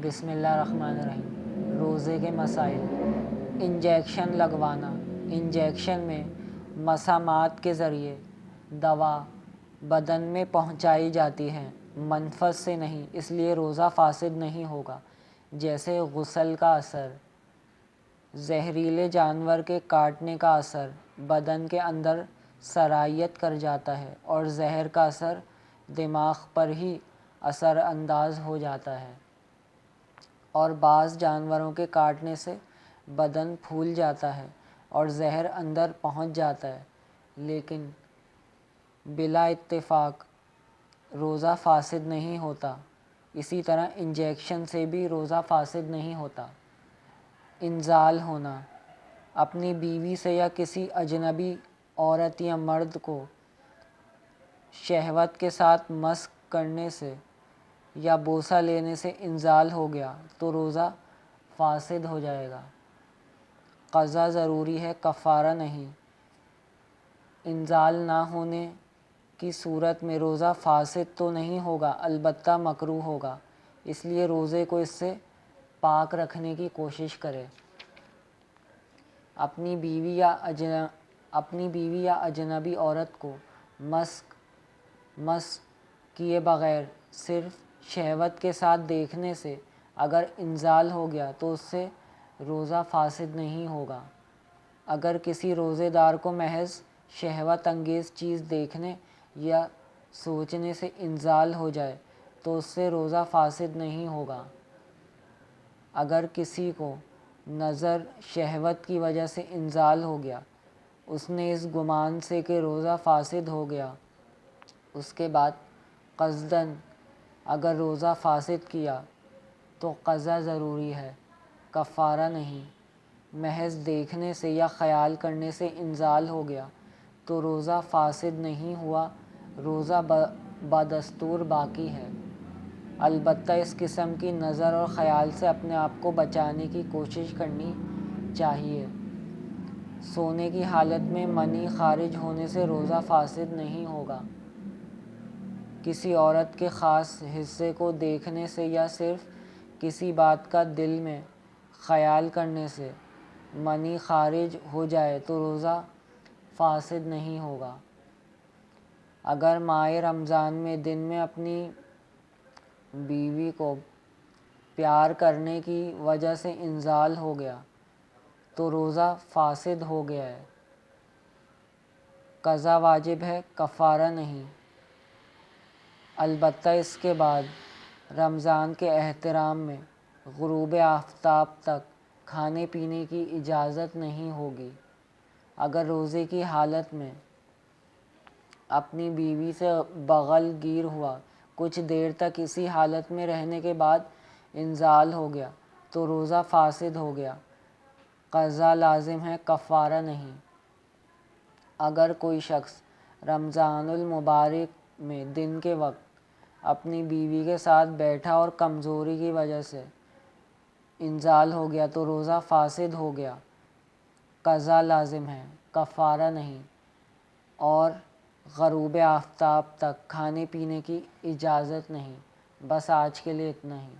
بسم اللہ الرحمن الرحیم۔ روزے کے مسائل۔ انجیکشن لگوانا۔ انجیکشن میں مسامات کے ذریعے دوا بدن میں پہنچائی جاتی ہے، منفذ سے نہیں، اس لیے روزہ فاسد نہیں ہوگا۔ جیسے غسل کا اثر، زہریلے جانور کے کاٹنے کا اثر بدن کے اندر سرایت کر جاتا ہے اور زہر کا اثر دماغ پر ہی اثر انداز ہو جاتا ہے، اور بعض جانوروں کے کاٹنے سے بدن پھول جاتا ہے اور زہر اندر پہنچ جاتا ہے، لیکن بلا اتفاق روزہ فاسد نہیں ہوتا۔ اسی طرح انجیکشن سے بھی روزہ فاسد نہیں ہوتا۔ انزال ہونا۔ اپنی بیوی سے یا کسی اجنبی عورت یا مرد کو شہوت کے ساتھ مس کرنے سے یا بوسہ لینے سے انزال ہو گیا تو روزہ فاسد ہو جائے گا۔ قضا ضروری ہے، کفارہ نہیں۔ انزال نہ ہونے کی صورت میں روزہ فاسد تو نہیں ہوگا، البتہ مکروہ ہوگا، اس لیے روزے کو اس سے پاک رکھنے کی کوشش کرے۔ اپنی بیوی یا اجنبی عورت کو مس کیے بغیر صرف شہوت کے ساتھ دیکھنے سے اگر انزال ہو گیا تو اس سے روزہ فاسد نہیں ہوگا۔ اگر کسی روزے دار کو محض شہوت انگیز چیز دیکھنے یا سوچنے سے انزال ہو جائے تو اس سے روزہ فاسد نہیں ہوگا۔ اگر کسی کو نظر شہوت کی وجہ سے انزال ہو گیا، اس نے اس گمان سے کہ روزہ فاسد ہو گیا، اس کے بعد قصداً اگر روزہ فاسد کیا تو قضا ضروری ہے، کفارہ نہیں۔ محض دیکھنے سے یا خیال کرنے سے انزال ہو گیا تو روزہ فاسد نہیں ہوا، روزہ بدستور باقی ہے۔ البتہ اس قسم کی نظر اور خیال سے اپنے آپ کو بچانے کی کوشش کرنی چاہیے۔ سونے کی حالت میں منی خارج ہونے سے روزہ فاسد نہیں ہوگا۔ کسی عورت کے خاص حصے کو دیکھنے سے یا صرف کسی بات کا دل میں خیال کرنے سے منی خارج ہو جائے تو روزہ فاسد نہیں ہوگا۔ اگر ماہ رمضان میں دن میں اپنی بیوی کو پیار کرنے کی وجہ سے انزال ہو گیا تو روزہ فاسد ہو گیا ہے، قضا واجب ہے، کفارہ نہیں۔ البتہ اس کے بعد رمضان کے احترام میں غروب آفتاب تک کھانے پینے کی اجازت نہیں ہوگی۔ اگر روزے کی حالت میں اپنی بیوی سے بغل گیر ہوا، کچھ دیر تک اسی حالت میں رہنے کے بعد انزال ہو گیا تو روزہ فاسد ہو گیا، قضا لازم ہے، کفارہ نہیں۔ اگر کوئی شخص رمضان المبارک میں دن کے وقت اپنی بیوی کے ساتھ بیٹھا اور کمزوری کی وجہ سے انزال ہو گیا تو روزہ فاسد ہو گیا، قضا لازم ہے، کفارہ نہیں، اور غروب آفتاب تک کھانے پینے کی اجازت نہیں۔ بس آج کے لیے اتنا ہی۔